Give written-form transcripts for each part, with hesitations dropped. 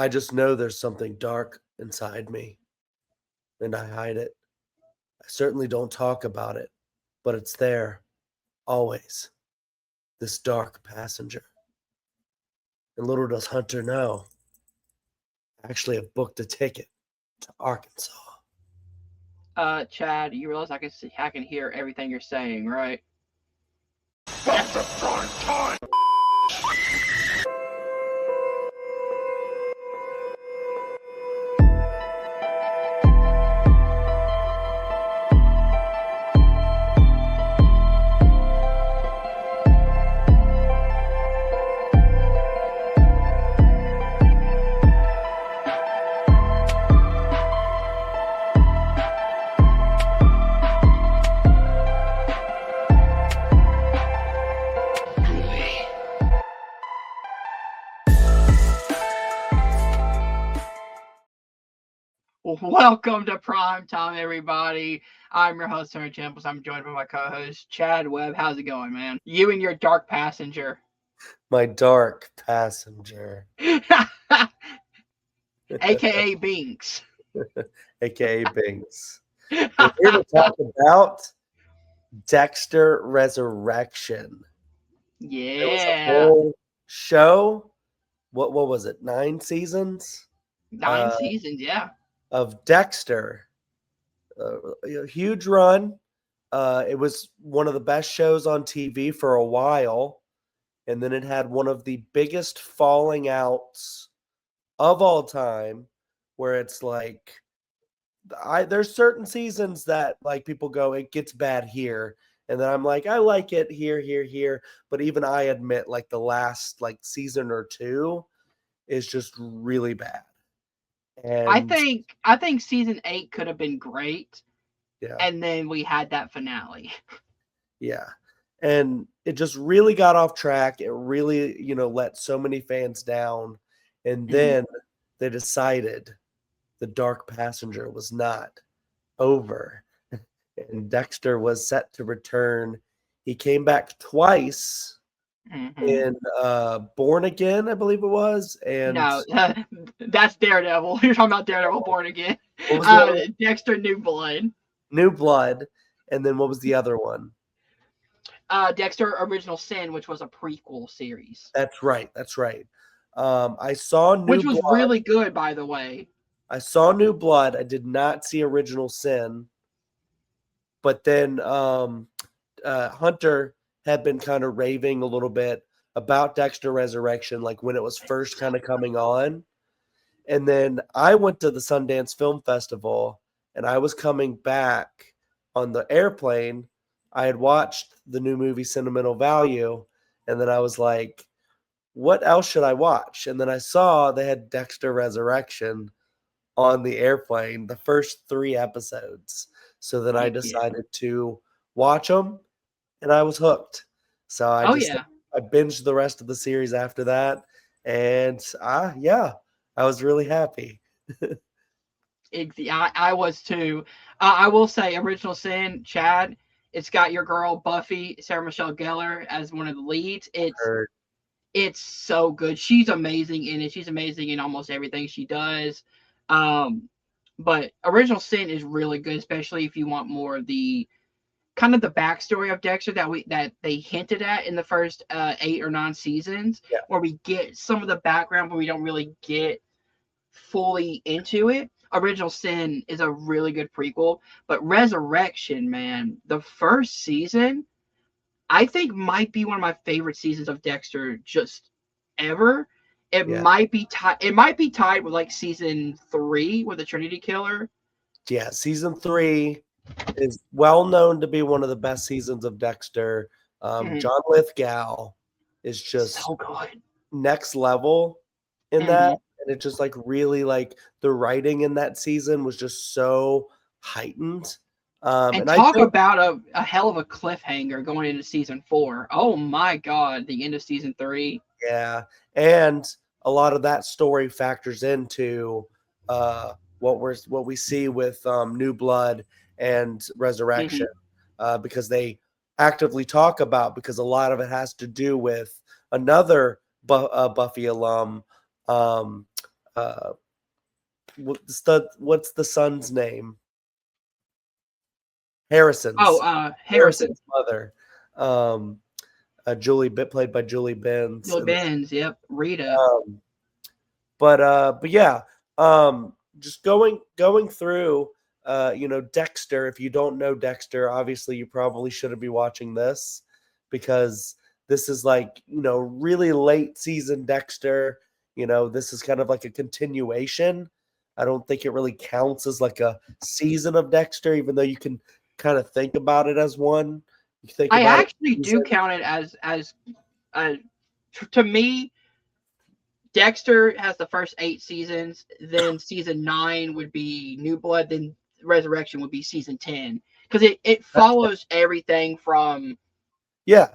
I just know there's something dark inside me, and I hide it. I certainly don't talk about it, but it's there, always. This dark passenger. And little does Hunter know, I actually have booked a ticket to Arkansas. Chad, you realize I can hear everything you're saying, right? Fuck the prime time! Welcome to Prime Time, everybody. I'm your host, Tony Temples. I'm joined by my co-host, Chad Webb. How's it going, man? You and your dark passenger. My dark passenger. AKA Binks. AKA Bings. We're here to talk about Dexter Resurrection. It was a Yeah. whole show. What was it? 9 seasons? 9 seasons, yeah. Of Dexter. A huge run. It was one of the best shows on TV for a while. And then it had one of the biggest falling outs of all time, where it's like, there's certain seasons that like people go, it gets bad here. And then I'm like, I like it here. But even I admit, like, the last like season or two is just really bad. I And think season 8 could have been great. yeah. And then we had that finale. Yeah. And it just really got off track. It really, let so many fans down. And then they decided the Dark Passenger was not over. And Dexter was set to return. He came back twice in Born Again, I believe it was. And no, that's Daredevil. You're talking about Daredevil Born Again. Dexter New Blood. New Blood. And then what was the other one? Dexter Original Sin, which was a prequel series. That's right. I saw New Blood. Which was really good, by the way. I saw New Blood. I did not see Original Sin. But then Hunter had been kind of raving a little bit about Dexter Resurrection, like when it was first kind of coming on. And then I went to the Sundance Film Festival, and I was coming back on the airplane. I had watched the new movie Sentimental Value, and then I was like, what else should I watch? And then I saw they had Dexter Resurrection on the airplane, the first 3 episodes. So then I decided to watch them, and I was hooked. So I binged the rest of the series after that, and I was really happy. I was too. I will say, Original Sin, Chad, it's got your girl Buffy, Sarah Michelle Gellar, as one of the leads. It's so good. She's amazing in it. She's amazing in almost everything she does. But Original Sin is really good, especially if you want more of the kind of the backstory of Dexter that they hinted at in the first 8 or 9 seasons, where we get some of the background, but we don't really get fully into it. Original Sin is a really good prequel, but Resurrection, man, the first season, I think might be one of my favorite seasons of Dexter just ever. It might be tied with like season 3 with the Trinity Killer. Yeah, season 3 is well known to be one of the best seasons of Dexter. John Lithgow is just so good, next level in that, and it just like really like the writing in that season was just so heightened. And talk about a hell of a cliffhanger going into season 4. Oh my God, the end of season 3. Yeah, and a lot of that story factors into what we see with New Blood and Resurrection, because they actively talk about, because a lot of it has to do with another Buffy alum, what's the son's name? Harrison's Harrison. mother. Played by Julie Benz. Julie Benz, yep. Rita. But yeah, just going through, Dexter. If you don't know Dexter, obviously you probably shouldn't be watching this because this is like, really late season Dexter. This is kind of like a continuation. I don't think it really counts as like a season of Dexter, even though you can kind of think about it as one. You think I about actually do count it as to me, Dexter has the first 8 seasons. Then season 9 would be New Blood. Then Resurrection would be season 10 because it follows everything from. Yeah,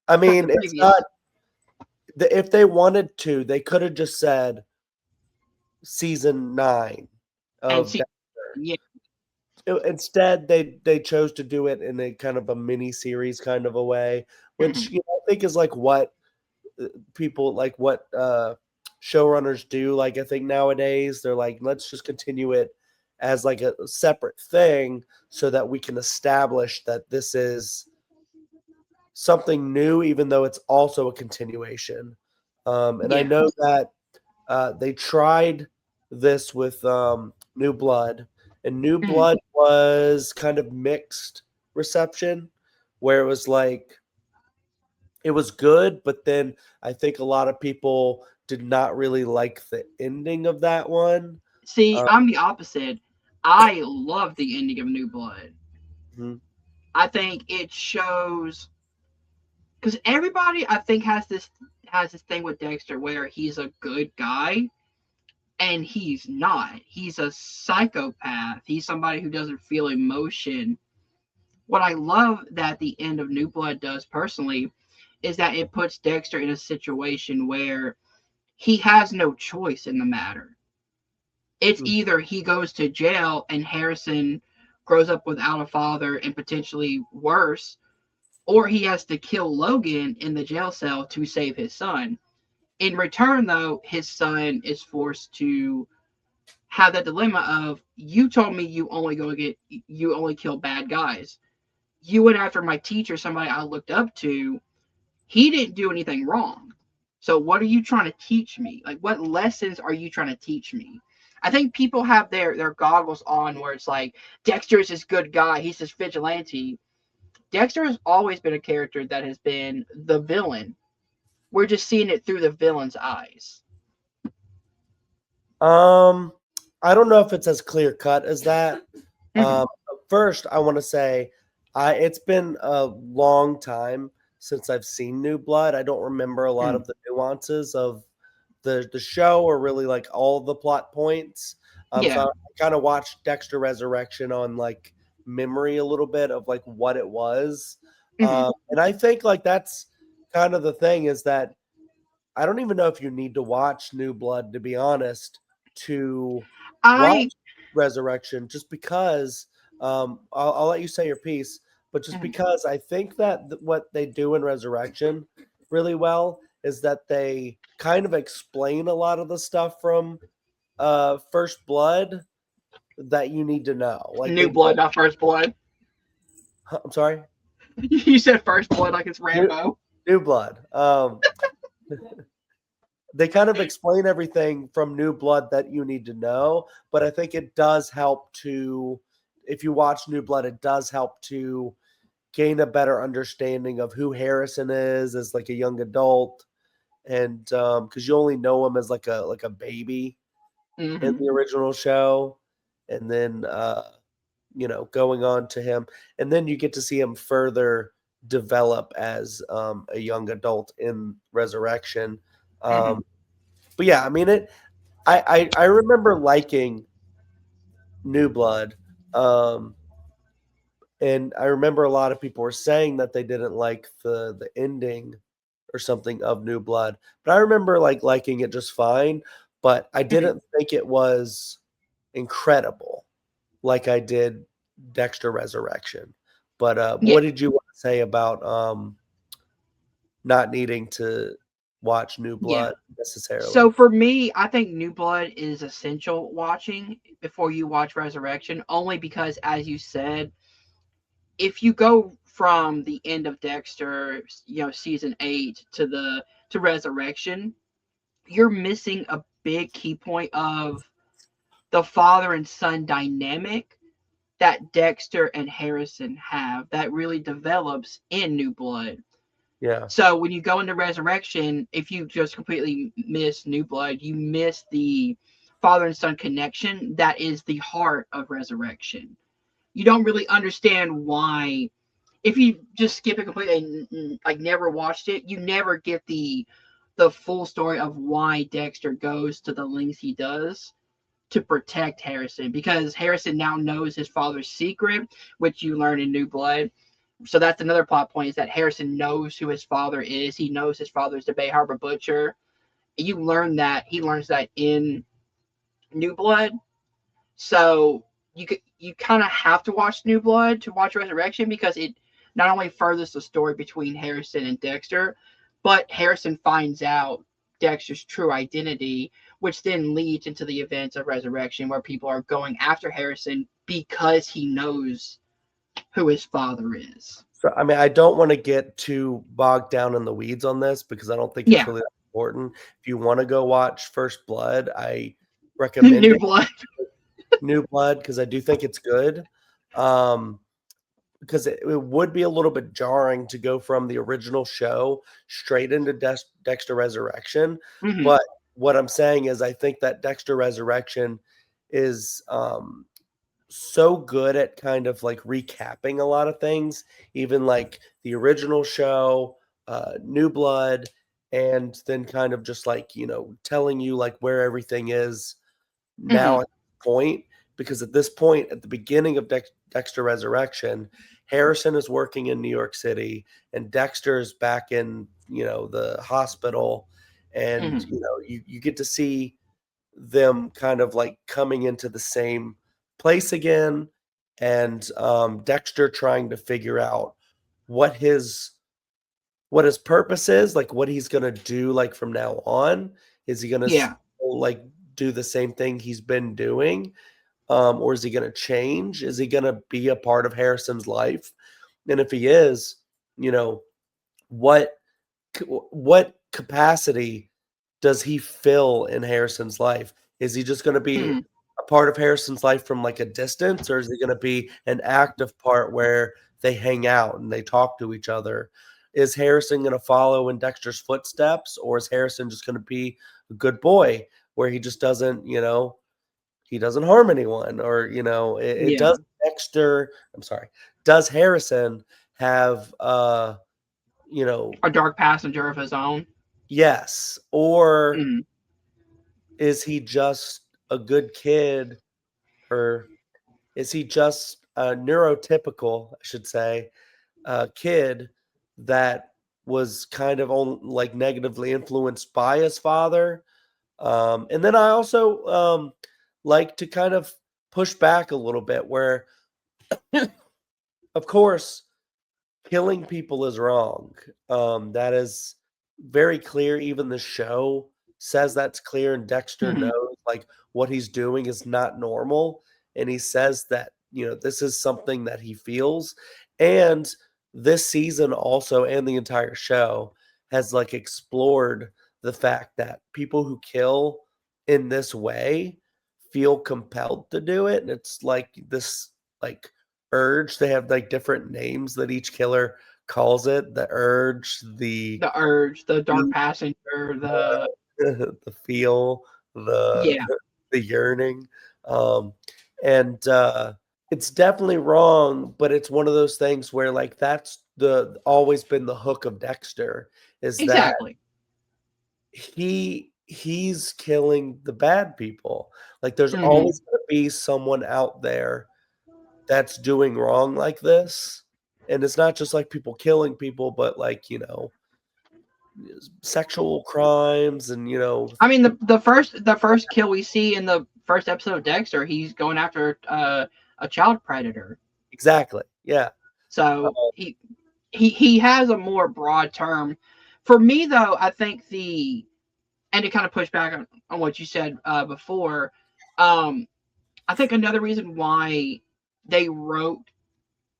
I mean, the it's previous. not. If they wanted to, they could have just said season 9 of Dexter. Yeah. Instead, they chose to do it in a kind of a mini series kind of a way, which I think is like what people like what showrunners do. Like I think nowadays they're like, let's just continue it as like a separate thing so that we can establish that this is something new, even though it's also a continuation. And I know that they tried this with New Blood, and New Blood was kind of mixed reception, where it was like it was good, but then I think a lot of people did not really like the ending of that one. See, I'm the opposite. I love the ending of New Blood. Mhm. I think it shows because everybody I think has this thing with Dexter where he's a good guy and he's not. He's a psychopath. He's somebody who doesn't feel emotion. What I love that the end of New Blood does personally is that it puts Dexter in a situation where he has no choice in the matter. It's either he goes to jail and Harrison grows up without a father and potentially worse, or he has to kill Logan in the jail cell to save his son. In return, though, his son is forced to have that dilemma of you told me you only kill bad guys. You went after my teacher, somebody I looked up to. He didn't do anything wrong. So what are you trying to teach me? Like what lessons are you trying to teach me? I think people have their goggles on where it's like Dexter is this good guy, he's this vigilante. Dexter has always been a character that has been the villain. We're just seeing it through the villain's eyes. I don't know if it's as clear cut as that. First, I want to say, it's been a long time since I've seen New Blood. I don't remember a lot of the nuances of the show or really like all the plot points. So I kind of watched Dexter Resurrection on like memory a little bit of like what it was. And I think like that's kind of the thing is that I don't even know if you need to watch New Blood, to be honest, to watch Resurrection, just because I'll let you say your piece, but just because I think that what they do in Resurrection really well is that they kind of explain a lot of the stuff from First Blood that you need to know. Like New Blood, not First Blood. I'm sorry? You said First Blood like it's Rambo. New Blood. They kind of explain everything from New Blood that you need to know, but I think it does help to, if you watch New Blood, it does help to gain a better understanding of who Harrison is as like a young adult, and because you only know him as like a baby in the original show, and then going on to him, and then you get to see him further develop as a young adult in Resurrection. But yeah, I mean I remember liking New Blood, and I remember a lot of people were saying that they didn't like the ending or something of New Blood, but I remember like liking it just fine. But I didn't think it was incredible like I did Dexter Resurrection. But what did you want to say about not needing to watch New Blood necessarily. So for me, I think New Blood is essential watching before you watch Resurrection, only because, as you said, if you go from the end of Dexter, season 8 to Resurrection, you're missing a big key point of the father and son dynamic that Dexter and Harrison have that really develops in New Blood. Yeah. So when you go into Resurrection, if you just completely miss New Blood, you miss the father and son connection that is the heart of Resurrection. You don't really understand why. If you just skip it completely and like never watched it, you never get the full story of why Dexter goes to the lengths he does to protect Harrison, because Harrison now knows his father's secret, which you learn in New Blood. So that's another plot point, is that Harrison knows who his father is. He knows his father is the Bay Harbor Butcher. You learn that. He learns that in New Blood. So you kind of have to watch New Blood to watch Resurrection, because it not only furthers the story between Harrison and Dexter, but Harrison finds out Dexter's true identity, which then leads into the events of Resurrection, where people are going after Harrison because he knows who his father is. So, I mean, I don't want to get too bogged down in the weeds on this, because I don't think it's really that important. If you want to go watch First Blood, I recommend New Blood. New Blood, because I do think it's good. Because it would be a little bit jarring to go from the original show straight into Dexter Resurrection. Mm-hmm. But what I'm saying is, I think that Dexter Resurrection is so good at kind of like recapping a lot of things, even like the original show, New Blood, and then kind of just like, telling you like where everything is now at this point. Because at this point, at the beginning of Dexter Resurrection, Harrison is working in New York City and Dexter is back in, the hospital. And, you get to see them kind of like coming into the same place again. And Dexter trying to figure out what his purpose is, like what he's going to do, like from now on. Is he going to like do the same thing he's been doing? Or is he going to change? Is he going to be a part of Harrison's life? And if he is, what capacity does he fill in Harrison's life? Is he just going to be a part of Harrison's life from like a distance, or is he going to be an active part where they hang out and they talk to each other? Is Harrison going to follow in Dexter's footsteps, or is Harrison just going to be a good boy where he just doesn't, he doesn't harm anyone? Or, does does Harrison have, a dark passenger of his own? Yes. Or is he just a good kid, or is he just a neurotypical, I should say, kid that was kind of like negatively influenced by his father? And then I also like to kind of push back a little bit, where, of course, killing people is wrong. That is very clear. Even the show says that's clear, and Dexter knows like what he's doing is not normal. And he says that, this is something that he feels. And this season also, and the entire show, has like explored the fact that people who kill in this way feel compelled to do it. And it's like this like urge. They have like different names that each killer calls it: the urge, the dark passenger, the the feel, the yearning. And it's definitely wrong, but it's one of those things where like that's always been the hook of Dexter, is that he's killing the bad people. Like there's always going to be someone out there that's doing wrong like this. And it's not just like people killing people, but like, sexual crimes and, I mean, the first kill we see in the first episode of Dexter, he's going after a child predator. Exactly. Yeah. So he has a more broad term, For me, though, I think and to kind of push back on what you said before, I think another reason why they wrote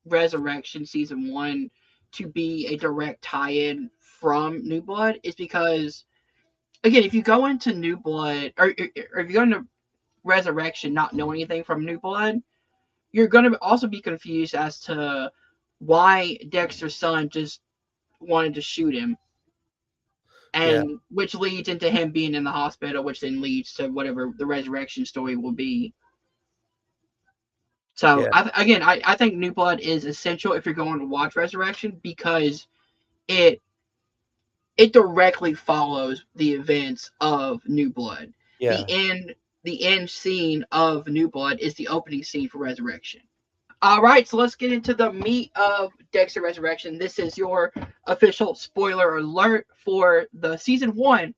Resurrection season 1 to be a direct tie-in from New Blood is because, again, if you go into New Blood, or if you go into Resurrection not knowing anything from New Blood, you're going to also be confused as to why Dexter's son just wanted to shoot him, Yeah. and which leads into him being in the hospital, which then leads to whatever the Resurrection story will be. So, Yeah. I think New Blood is essential if you're going to watch Resurrection, because it directly follows the events of New Blood. Yeah. The end scene of New Blood is the opening scene for Resurrection. All right, so let's get into the meat of Dexter Resurrection. This is your official spoiler alert for the season 1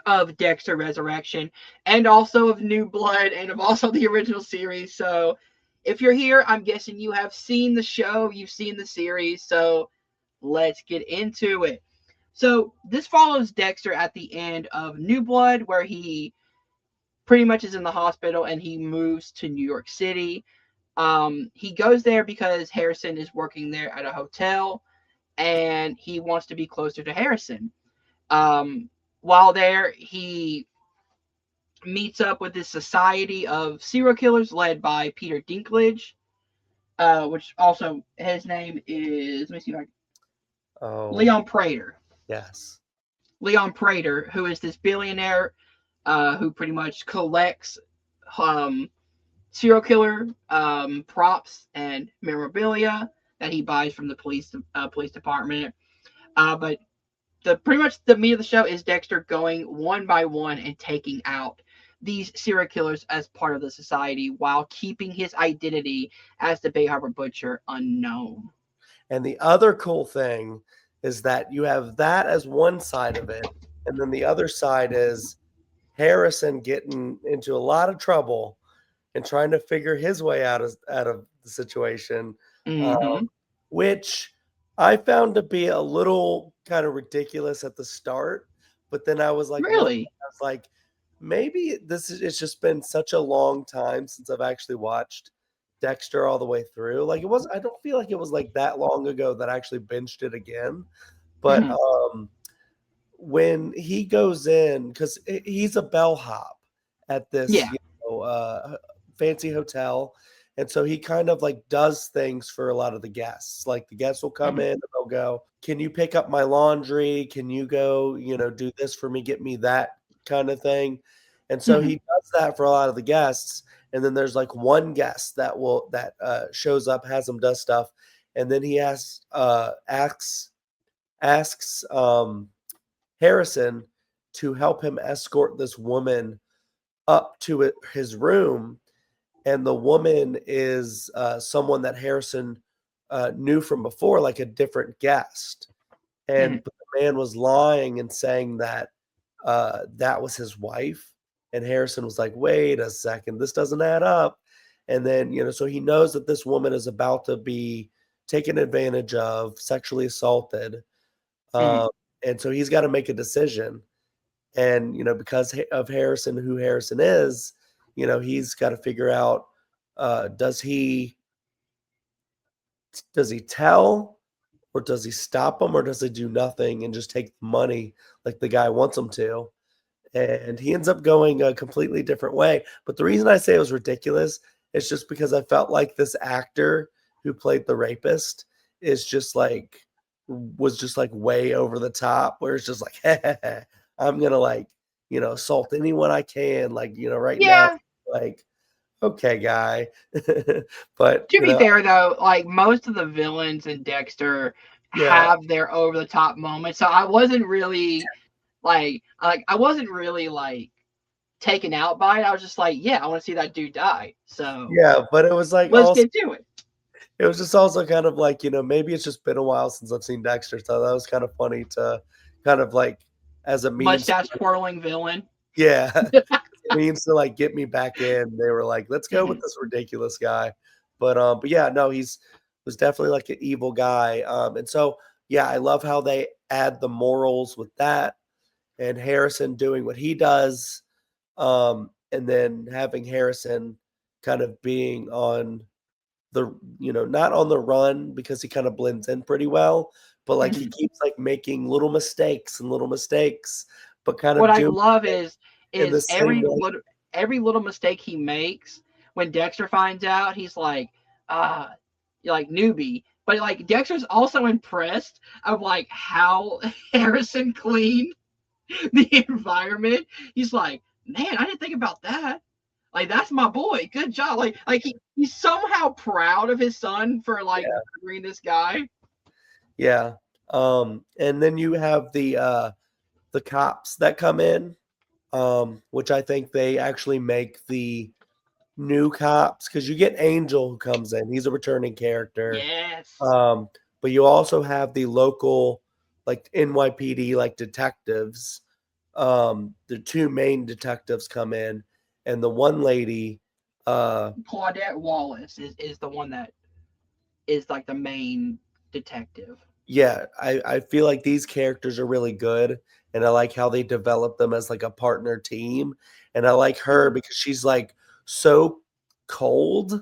of Dexter Resurrection, and also of New Blood, and of also the original series. So if you're here, I'm guessing you have seen the show, you've seen the series, so let's get into it. So this follows Dexter at the end of New Blood, where he pretty much is in the hospital and he moves to New York City. He goes there because Harrison is working there at a hotel, and he wants to be closer to Harrison. While there, he meets up with this society of serial killers led by Peter Dinklage, which also his name is, let me see if Leon Prater. Yes. Leon Prater, who is this billionaire who pretty much collects serial killer props and memorabilia that he buys from the police department. But pretty much the meat of the show is Dexter going one by one and taking out these serial killers as part of the society, while keeping his identity as the Bay Harbor Butcher unknown. And the other cool thing is that you have that as one side of it, and then the other side is Harrison getting into a lot of trouble and trying to figure his way out of the situation, which I found to be a little kind of ridiculous at the start. But then I was like, really? I was like, maybe it's just been such a long time since I've actually watched Dexter all the way through. Like, I don't feel like it was like that long ago that I actually binged it again. But when he goes in, because he's a bellhop at this fancy hotel, and so he kind of like does things for a lot of the guests. Like, the guests will come in and they'll go, "Can you pick up my laundry? Can you go, do this for me, get me that," kind of thing. And so he does that for a lot of the guests. And then there's like one guest that shows up, has him does stuff, and then he asks Harrison to help him escort this woman up to his room. And the woman is someone that Harrison knew from before, like a different guest. And but the man was lying and saying that that was his wife. And Harrison was like, "Wait a second, this doesn't add up." And then, so he knows that this woman is about to be taken advantage of, sexually assaulted. And so he's got to make a decision. And, because of Harrison, who Harrison is, he's got to figure out, does he tell, or does he stop him, or does he do nothing and just take the money like the guy wants him to? And he ends up going a completely different way. But the reason I say it was ridiculous is just because I felt like this actor who played the rapist was just like way over the top, where it's just like, hey, I'm gonna assault anyone I can, right now, like, okay, guy. But to be fair, though, like, most of the villains in Dexter have their over the top moments, so I wasn't really taken out by it. I was just like, yeah, I want to see that dude die. So yeah, but it was like, let's get to it. It was just also kind of like, maybe it's just been a while since I've seen Dexter, so that was kind of funny to kind of like, as a meme, mustache twirling villain. Yeah. Means to like get me back in. They were like, let's go with this ridiculous guy. But yeah, no, was definitely like an evil guy. And so yeah, I love how they add the morals with that, and Harrison doing what he does, and then having Harrison kind of being on the, not on the run because he kind of blends in pretty well, but like he keeps like making little mistakes and little mistakes, but kind What of I doing love it in the is same way. every little mistake he makes, when Dexter finds out, he's like, you're like newbie. But like Dexter's also impressed of like how Harrison cleaned the environment. He's like, man, I didn't think about that. Like that's my boy. Good job. Like he's somehow proud of his son for like murdering this guy. Yeah. And then you have the cops that come in, which I think they actually make the new cops, because you get Angel who comes in. He's a returning character. Yes. But you also have the local, like NYPD, like detectives. The two main detectives come in, and the one lady, Claudette Wallace is the one that is like the main detective. yeah, I feel like these characters are really good, and I like how they develop them as like a partner team. And I like her because she's like so cold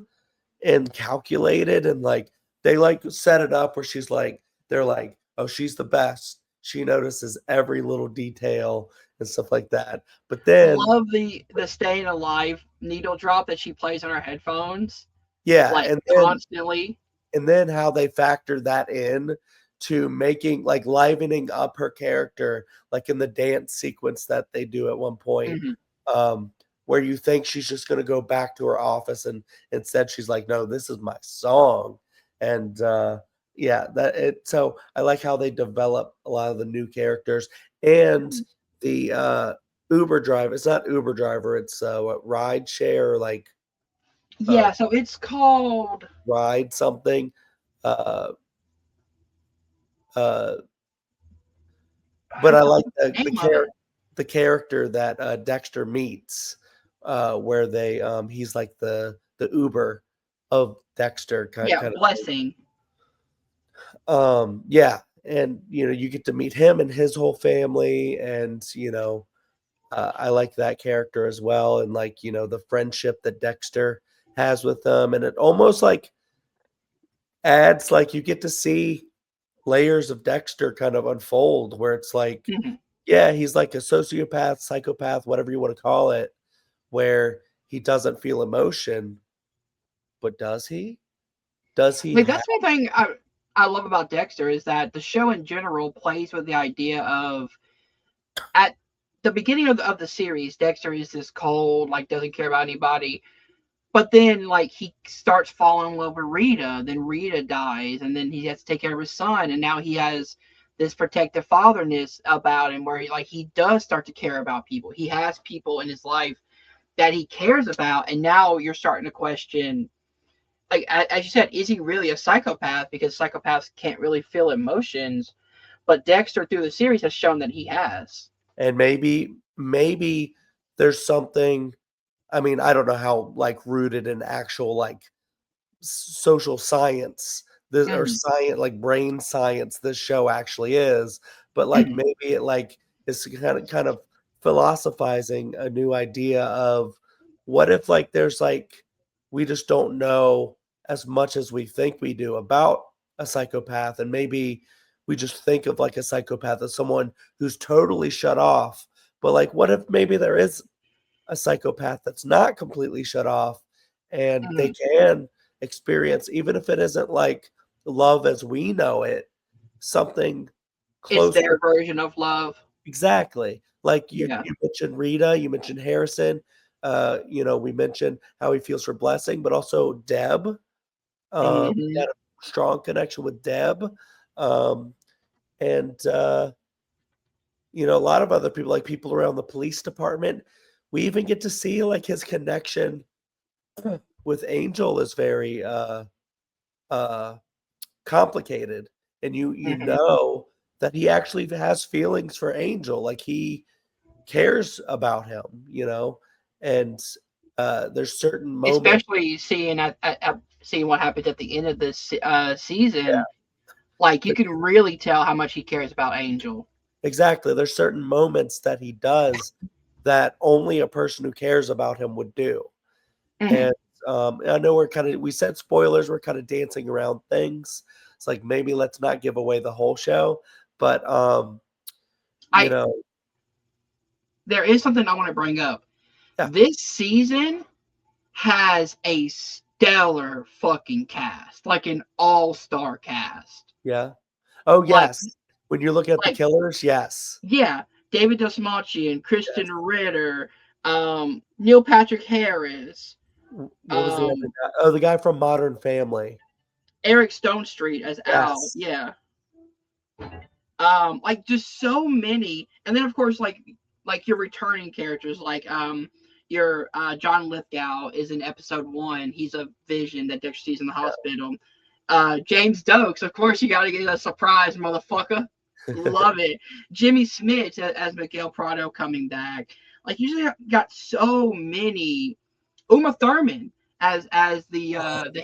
and calculated, and like they like set it up where she's like, they're like, oh, she's the best. She notices every little detail and stuff like that. But then, Love the staying alive needle drop that she plays on her headphones, yeah, like and constantly. then how they factor that in to making, like, livening up her character, like in the dance sequence that they do at one point, Mhm. where you think she's just going to go back to her office, and instead she's like, no, this is my song. And yeah, that it so I like how they develop a lot of the new characters. And the Uber driver, it's not Uber driver, it's what, ride share, or like Yeah, so it's called. ride something. uh uh but I I don't like know the the name of it. character that Dexter meets, where they he's like the Uber of Dexter, kind Yeah, kind of thing. Blessing. Yeah, and you get to meet him and his whole family, and I like that character as well, and like the friendship that Dexter has with them, and it almost like adds, like, you get to see layers of Dexter kind of unfold, where it's like, Mhm. yeah, he's like a sociopath, psychopath, whatever you want to call it, where he doesn't feel emotion, but does he? Does he Like have that's one thing I love about Dexter is that the show in general plays with the idea of, at the beginning of the series, Dexter is this cold, like doesn't care about anybody. But then like he starts falling in love with Rita, then Rita dies, and then he has to take care of his son, and now he has this protective fatherness about him where he does start to care about people. He has people in his life that he cares about, and now you're starting to question, like as you said, is he really a psychopath? Because psychopaths can't really feel emotions, but Dexter through the series has shown that he has. and maybe there's something. I mean, I don't know how, like, rooted in actual, like, social science, this, or Mhm, science, like brain science, this show actually is, but like mhm. maybe it like is kind of philosophizing a new idea of, what if, like, there's like, we just don't know as much as we think we do about a psychopath, and maybe we just think of like a psychopath as someone who's totally shut off. But like, what if maybe there is a psychopath that's not completely shut off, and they Mhm. can experience, even if it isn't like love as we know it, something It's closer. their version of love. Exactly. Like Yeah. you mentioned Rita, you mentioned Harrison, we mentioned how he feels for Blessing, but also Deb. He Hmm. had a strong connection with Deb. Um, and a lot of other people, like people around the police department. We even get to see like his connection with Angel is very uh complicated, and you Hmm. know that he actually has feelings for Angel, like he cares about him, and there's certain moments. Especially seeing seeing what happens at the end of this season. Like you can really tell how much he cares about Angel. Exactly. There's certain moments that he does that only a person who cares about him would do. Mhm. And I know we said spoilers, we're kind of dancing around things. It's like maybe let's not give away the whole show, but you know, There is something I want to bring up. yeah. This season has a stellar fucking cast, like an all-star cast. Yeah. Oh Like, yes. When you look at the killers, yes. Yeah, David Dastmalchian, Christian Yes. Ritter, Neil Patrick Harris, What was the other guy? Oh, the guy from Modern Family. Eric Stonestreet as Al. Yes. Yeah. Like just so many, and then of course like your returning characters like your John Lithgow is in episode 1. He's a vision that Dexter sees in the hospital. James Dokes, of course, you got to get a surprise, motherfucker. Love it. Jimmy Smith as Miguel Prado coming back. Like you just got so many. Uma Thurman as the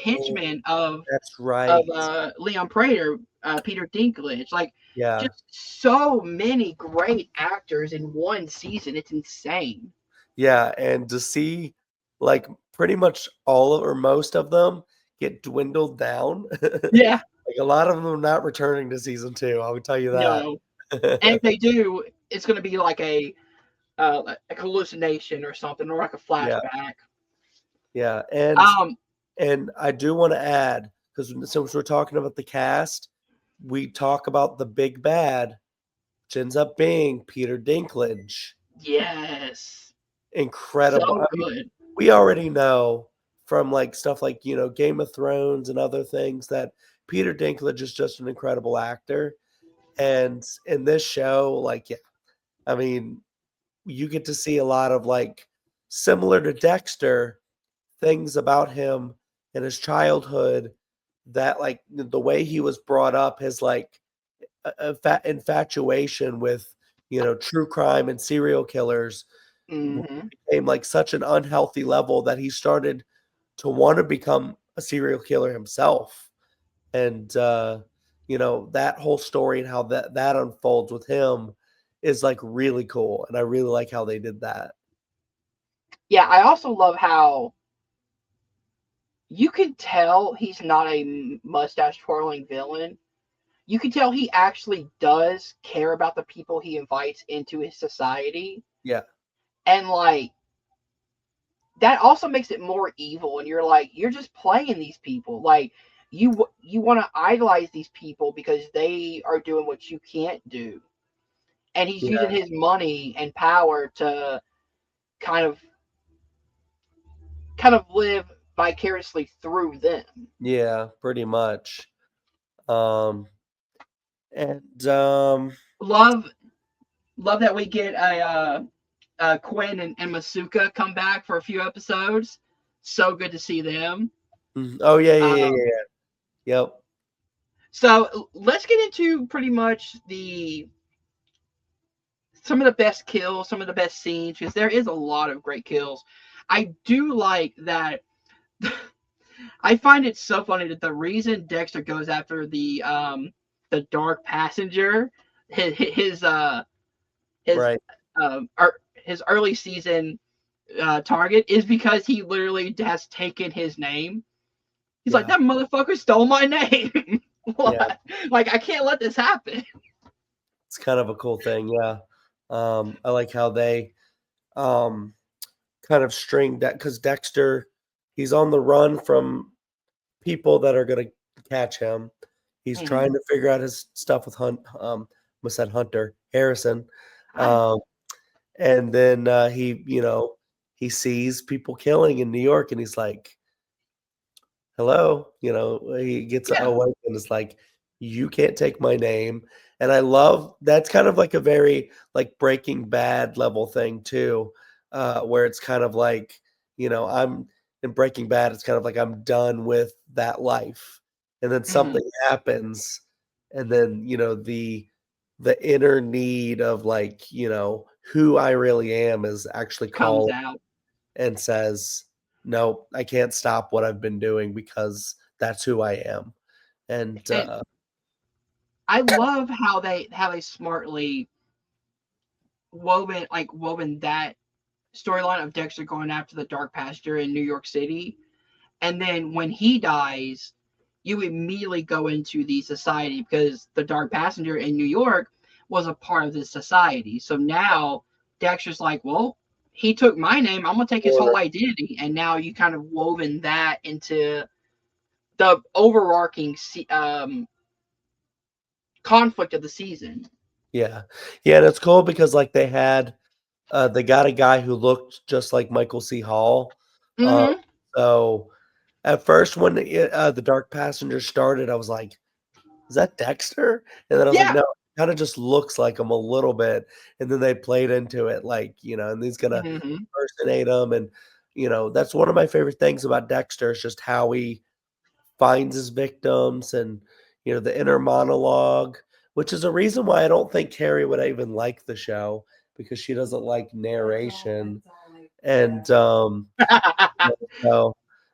henchman That's right. Leon Prater, Peter Dinklage. Like Yeah. just so many great actors in one season. It's insane. Yeah, and to see like pretty much all or most of them get dwindled down. Yeah. Like a lot of them are not returning to season 2. I would tell you that. No. And if they do, it's going to be like a hallucination or something, or like a flashback. Yeah, and I do want to add, because since we're talking about the cast, we talk about the big bad, which ends up being Peter Dinklage. Yes. Incredible. So I mean, good. we already know from like stuff like, Game of Thrones and other things that Peter Dinklage is just an incredible actor. And in this show, like, yeah, I mean, you get to see a lot of like similar to Dexter things about him in his childhood that like the way he was brought up, his like infatuation with true crime and serial killers Mm-hmm. became like such an unhealthy level that he started to want to become a serial killer himself. And that whole story and how that unfolds with him is like really cool, and I really like how they did that. Yeah, I also love how you can tell he's not a mustache twirling villain. You can tell he actually does care about the people he invites into his society. Yeah. And like that also makes it more evil, and you're like, you're just playing these people. Like you want to idolize these people because they are doing what you can't do. And he's using his money and power to kind of live vicariously through them. Yeah, pretty much. And Love that we get a Quinn and Masuka come back for a few episodes. So good to see them. Oh yeah. Yep. So let's get into pretty much some of the best kills, some of the best scenes, because there is a lot of great kills. I do like that. I find it so funny that the reason Dexter goes after the dark passenger, his Right. his early season target, is because he literally has taken his name. He's like, that motherfucker stole my name. Like I can't let this happen. It's kind of a cool thing, yeah. I like how they kind of string that, because Dexter, he's on the run from people that are going to catch him. He's trying to figure out his stuff with Hunter Harrison. And then he sees people killing in New York, and he's like, hello, he gets awake and is like, you can't take my name. And I love that's kind of like a very like Breaking Bad level thing too, where it's kind of like, I'm in Breaking Bad, it's kind of like I'm done with that life. And then something happens, and then the inner need of like, who I really am is actually Comes called out and says, no, I can't stop what I've been doing because that's who I am. And I love how they smartly woven that storyline of Dexter going after the Dark Passenger in New York City, and then when he dies, you immediately go into the society because the Dark Passenger in New York was a part of this society. So now Dexter's like, well, he took my name. I'm gonna take his whole identity, and now you kind of woven that into the overarching conflict of the season. Yeah. Yeah, and it's cool because like they got a guy who looked just like Michael C. Hall. Um, Mm-hmm. so at first when the Dark Passenger started, I was like, is that Dexter? And then I was like, Yeah. no, it kind of just looks like him a little bit. And then they played into it like, and he's gonna Mm-hmm. impersonate him. And that's one of my favorite things about Dexter is just how he finds his victims and the inner monologue, which is a reason why I don't think Carrie would even like the show because she doesn't like narration. And so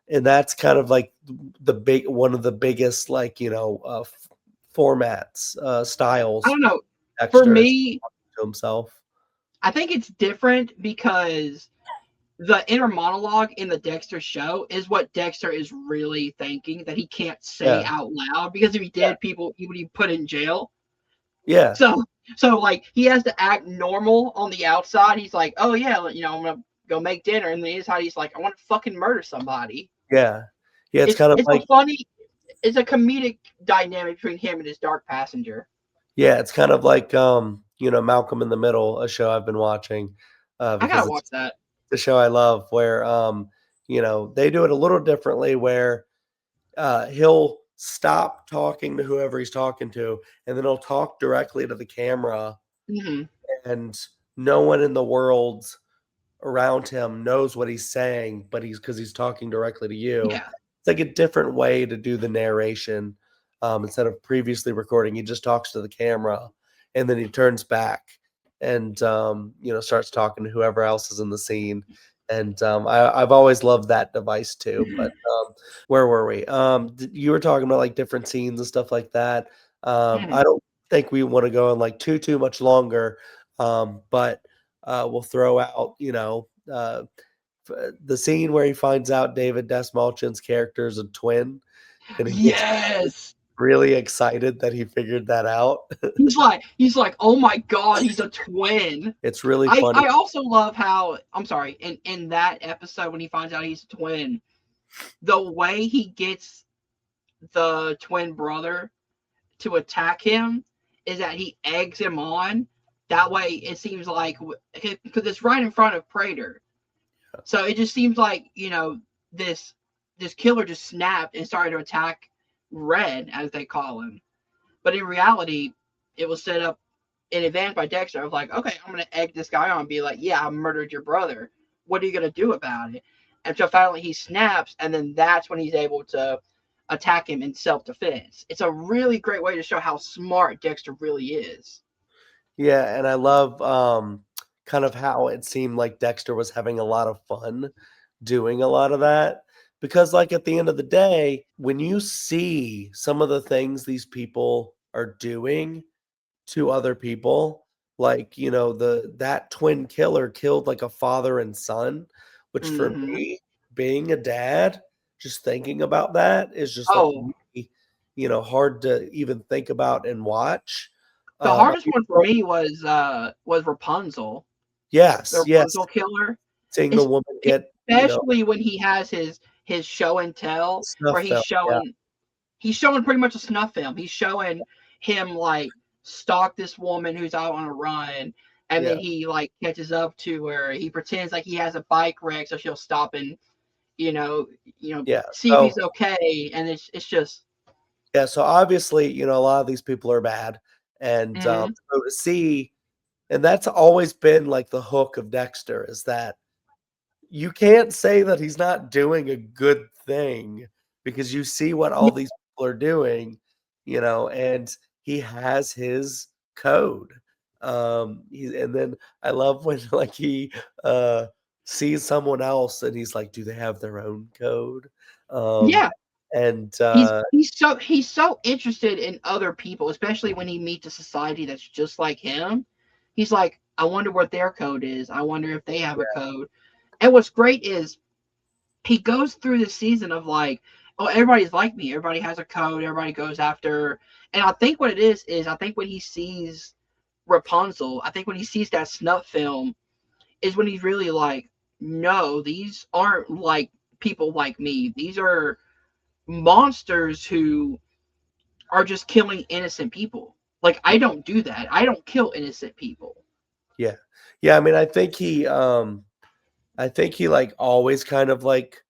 and that's kind of like one of the biggest like formats I styles don't know. For Dexter is me, to himself. I think it's different because the inner monologue in the Dexter show is what Dexter is really thinking that he can't say Yeah, out loud because if he yeah, did, people he would be put in jail. yeah, So like he has to act normal on the outside. He's like, oh yeah, I'm gonna go make dinner, and then inside he's like, I want to fucking murder somebody. yeah, yeah. It's It's kind of it's a like funny, it's a comedic dynamic between him and his dark passenger. Malcolm in the Middle, a show I've been watching I because gotta it's watch that. the show I love where they do it a little differently where he'll stop talking to whoever he's talking to and then he'll talk directly to the camera Hmm. and no one in the world around him knows what he's saying, but because he's talking directly to you. Yeah. It's like a different way to do the narration. Instead of previously recording, he just talks to the camera and then he turns back and starts talking to whoever else is in the scene. And I've always loved that device too. But where were we? You were talking about like different scenes and stuff like that. I Mhm. don't think we want to go on like too much longer. But we'll throw out, the scene where he finds out David Desmalchin's character is a twin, and he gets Yes. really excited that he figured that out. He's like, oh my god, he's a twin. It's really I funny. I also love how I'm sorry, in that episode when he finds out he's a twin, the way he gets the twin brother to attack him is that he eggs him on. That way, it seems like because it's right in front of Prater, so it just seems like this this killer just snapped and started to attack Red, as they call him. But in reality, it was set up in advance by Dexter. I was like, okay, I'm gonna egg this guy on and be like, yeah, I murdered your brother. What are you gonna do about it? And so finally he snaps, and then that's when he's able to attack him in self-defense. It's a really great way to show how smart Dexter really is. Yeah, and I love kind of how it seemed like Dexter was having a lot of fun doing a lot of that because like at the end of the day, when you see some of the things these people are doing to other people, like, that twin killer killed like a father and son, which for Mm-hmm. me, being a dad, just thinking about that is just like Oh, really, hard to even think about and watch. the hardest Even one for though me was Rapunzel, the yes, yes. Rapunzel killer. Seeing the It's woman get, especially when he has his show and tell where snuff film. Yeah, he's showing pretty much a snuff film. He's showing him like stalk this woman who's out on a run, and yeah, then he like catches up to her. He pretends like he has a bike wreck, so she'll stop and yeah. see if he's okay. And it's just So obviously, a lot of these people are bad, and mhm. so to see, and that's always been like the hook of Dexter is that you can't say that he's not doing a good thing because you see what all these people are doing, and he has his code. And then I love when like he uh sees someone else and he's like, do they have their own code? Um Yeah, And He's so interested in other people, especially when he meets a society that's just like him. He's like, I wonder what their code is. I wonder if they have a code. And what's great is he goes through the season of like, oh, everybody's like me. Everybody has a code. Everybody goes after. And I think what it is I think when he sees Rapunzel, I think when he sees that snuff film, is when he's really like, no, these aren't like people like me. These are monsters who are just killing innocent people. Like, I don't do that. I don't kill innocent people. yeah. Yeah, I mean, I think he like always kind of like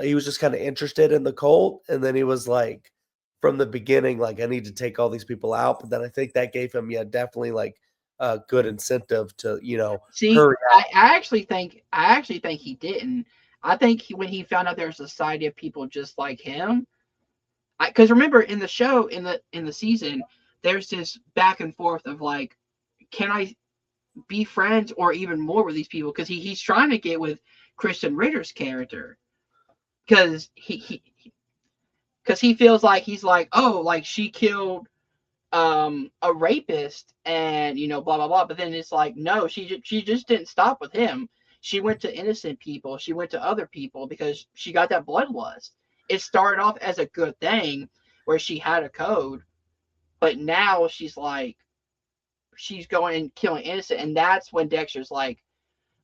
he was just kind of interested in the cult, and then he was like from the beginning like, I need to take all these people out, but then I think that gave him definitely like a good incentive to See, hurry I actually think he didn't. I think when he found out there's a society of people just like him, because remember in the show, in the season, there's this back and forth of like, can I be friends or even more with these people? Because he's trying to get with Kristen Ritter's character, because he feels like, he's like, oh, like she killed a rapist, and blah blah blah. But then it's like, no, she just didn't stop with him. She went to innocent people. She went to other people because she got that bloodlust. It started off as a good thing where she had a code, but now she's like, she's going and killing innocent. And that's when Dexter's like,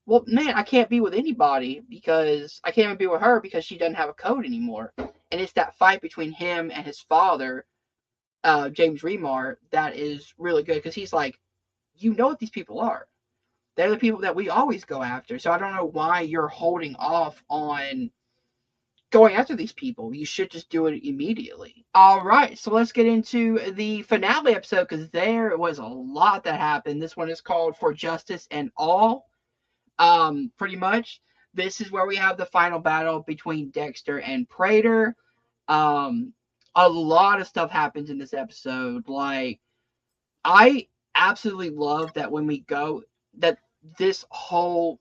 well, man, I can't be with anybody, because I can't even be with her because she doesn't have a code anymore. And it's that fight between him and his father, James Remar, that is really good, because he's like, you know what these people are. They're the people that we always go after. So I don't know why you're holding off on going after these people. You should just do it immediately. All right, so let's get into the finale episode, because there was a lot that happened. This one is called For Justice and All. Pretty much, this is where we have the final battle between Dexter and Prater. A lot of stuff happens in this episode. Like, I absolutely love that when we go, that this whole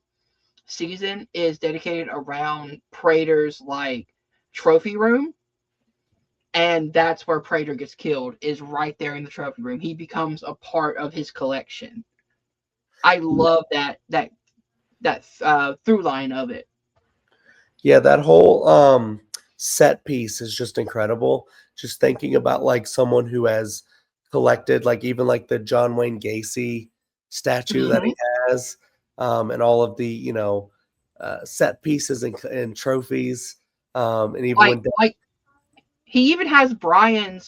season is dedicated around Prater's like trophy room, and that's where Prater gets killed, is right there in the trophy room. He becomes a part of his collection. I love that through line of it. Yeah, that whole set piece is just incredible. Just thinking about like someone who has collected like even like the John Wayne Gacy statue that he has, and all of the set pieces and trophies, and even like he even has Brian's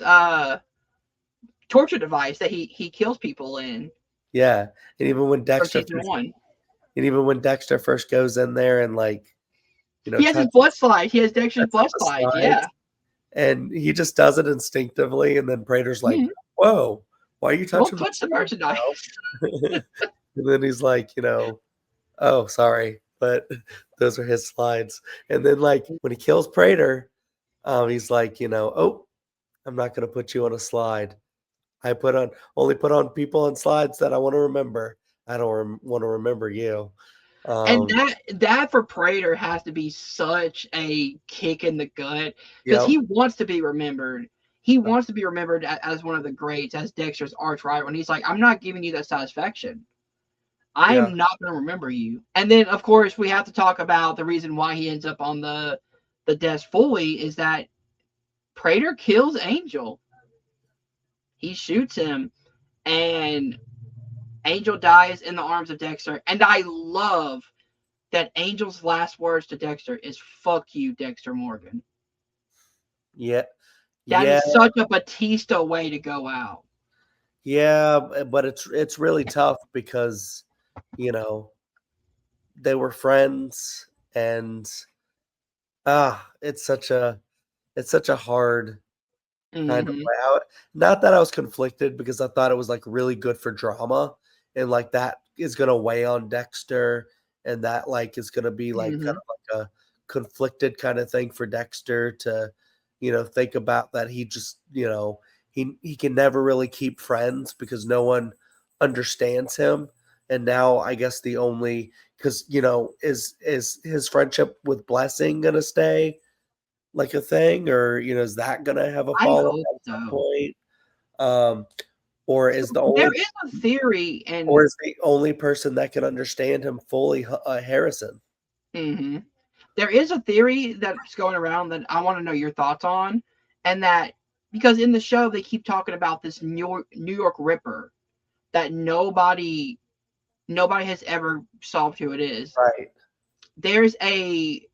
torture device that he kills people in. Yeah, and even when Dexter Season 1. and even when Dexter first goes in there and like he has his blood slide. He has Dexter's blood slide. Yeah, and he just does it instinctively, and then Prater's like, "Whoa, why are you touching?" Don't touch the merchandise. And then he's like, "Oh, sorry, but those are his slides." And then like when he kills Prater, he's like, "Oh, I'm not going to put you on a slide. I only put on people on slides that I want to remember. I don't want to remember you." And that for Prater has to be such a kick in the gut, because he wants to be remembered. He wants to be remembered as one of the greats, as Dexter's arch rival. And he's like, I'm not giving you that satisfaction. I am not going to remember you. And then, of course, we have to talk about the reason why he ends up on the desk fully, is that Prater kills Angel. He shoots him, and Angel dies in the arms of Dexter. And I love that Angel's last words to Dexter is "fuck you, Dexter Morgan." Yeah. That is such a Batista way to go out. Yeah, but it's really tough because, they were friends, and it's such a hard kind of way out. Not that I was conflicted, because I thought it was like really good for drama, and like that is gonna weigh on Dexter, and that like is gonna be like kind of like a conflicted kind of thing for Dexter to, think about, that he just, he can never really keep friends because no one understands him. And now I guess the only, because is his friendship with Blessing gonna stay? like a thing, or is that gonna have a I follow hope at some so. point? Or So is the there only is a theory, or and is the only person that can understand him fully Harrison? mhm, there is a theory that's going around that I want to know your thoughts on, and that because in the show they keep talking about this New York Ripper that nobody has ever solved who it is. Right. There's a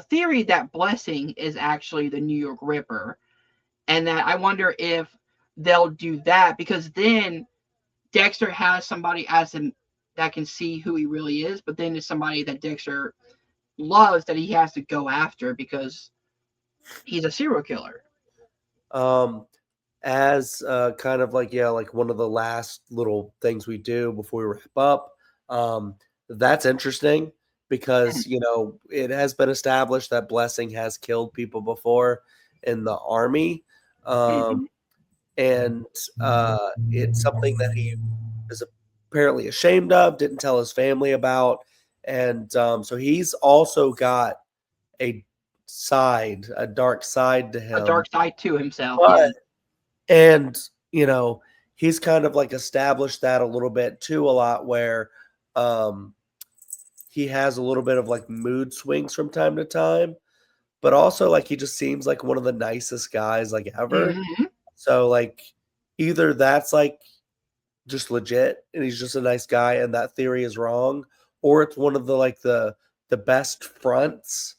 theory that Blessing is actually the New York Ripper, and that I wonder if they'll do that because then Dexter has somebody as him that can see who he really is, but then there's somebody that Dexter loves that he has to go after because he's a serial killer. Um, as kind of like like one of the last little things we do before we wrap up. Um, that's interesting because it has been established that Blessing has killed people before in the army, um, Mhm. and it's something that he is apparently ashamed of, didn't tell his family about, and so he's also got a a dark side to A him, dark side to himself, but yes. and, he's kind of like established that a little bit too, a lot where um he has a little bit of like mood swings from time to time, but also like he just seems like one of the nicest guys like ever. Hmm. So like either that's like just legit and he's just a nice guy and that theory is wrong, or it's one of the like the best fronts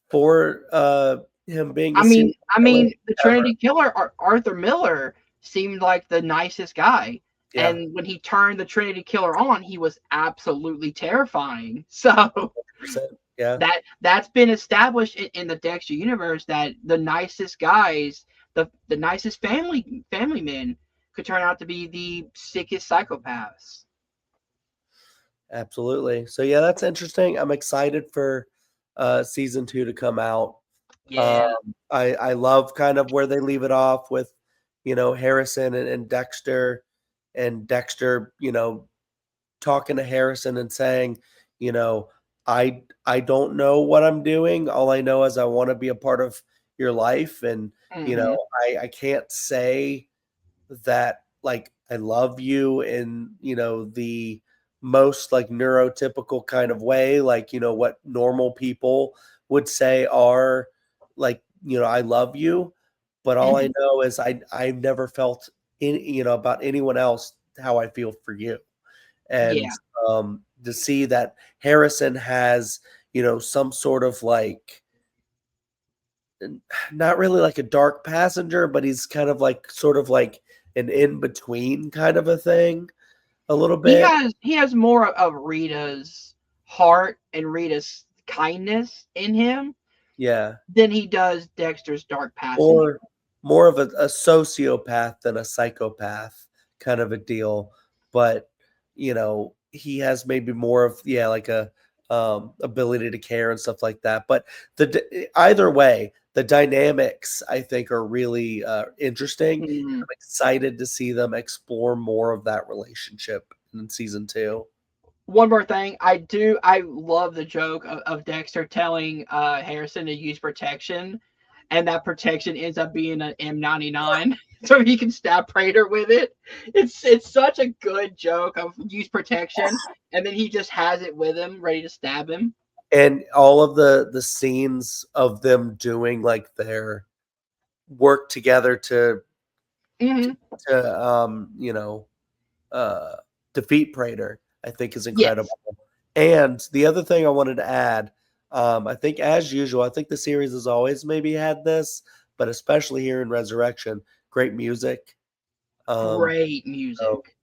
for him being a serial I killer mean, the ever. Trinity Killer, Arthur Miller, seemed like the nicest guy, Yeah. and when he turned the Trinity Killer on, he was absolutely terrifying. So 100%. Yeah. that's been established in the Dexter universe that the nicest guys, the nicest family men, could turn out to be the sickest psychopaths. Absolutely. So yeah, that's interesting. I'm excited for season 2 to come out. Um, Yeah. I love kind of where they leave it off with, Harrison and Dexter, and Dexter, talking to Harrison and saying, you know, I don't know what I'm doing. All I know is I want to be a part of your life, and Hmm. I can't say that like I love you in, the most like neurotypical kind of way, like, what normal people would say are like, I love you. But all I Hmm. know is I've never felt about anyone else how I feel for you. And Yeah. to see that Harrison has, some sort of like not really like a dark passenger, but he's kind of like sort of like an in between kind of a thing a little bit. He has more of Rita's heart and Rita's kindness in him Yeah. than he does Dexter's dark passenger. Or more of a sociopath than a psychopath kind of a deal. But, he has maybe more of, like a ability to care and stuff like that. But either way, the dynamics I think are really interesting. Mhm. I'm excited to see them explore more of that relationship in season 2. One more thing, I love the joke of Dexter telling Harrison to use protection, and that protection ends up being an M99, so he can stab Prater with it. It's such a good joke of use protection, and then he just has it with him, ready to stab him. And all of the scenes of them doing like their work together Hmm. to uh defeat Prater, I think is incredible. Yes. And the other thing I wanted to add, I think as usual, I think the series has always maybe had this, but especially here in Resurrection, great music. Great So music.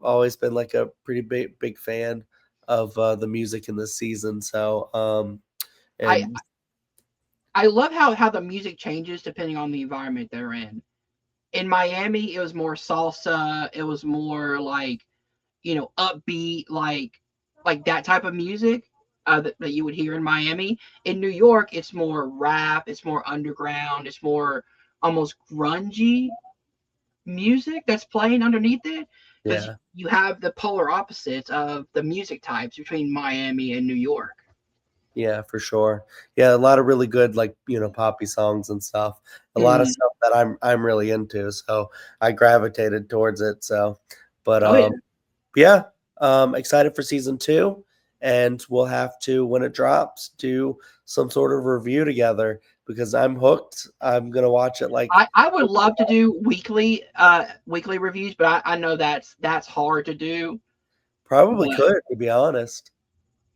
always been like a pretty big fan of the music in this season. So I and I love how the music changes depending on the environment they're in. In Miami, it was more salsa. It was more like upbeat, like that type of music that you would hear in Miami. In New York, it's more rap. It's more underground. It's more almost grungy music that's playing underneath it because yeah. you have the polar opposites of the music types between Miami and New York. Yeah, for sure. Yeah, a lot of really good, like, poppy songs and stuff. A lot of Mhm. stuff that I'm really into, so I gravitated towards it. So, but Oh yeah. yeah, excited for season 2, and we'll have to, when it drops, do some sort of review together because I'm hooked. I'm gonna watch it like I would love to do weekly reviews, but I know that's hard to do. probably But could, to be honest.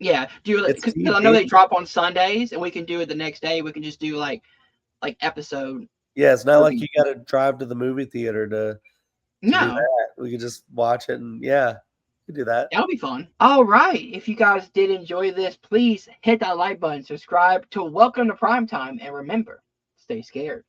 yeah, do It's because I know TV. they drop on Sundays, and we can do it the next day. We can just do like episode Yeah, it's not like review. you gotta drive to the movie theater to do No, that. We could just watch it and yeah, we could do that. that'll be fun. All right, if you guys did enjoy this, please hit that like button, subscribe to Welcome to Prime Time, and remember, stay scared.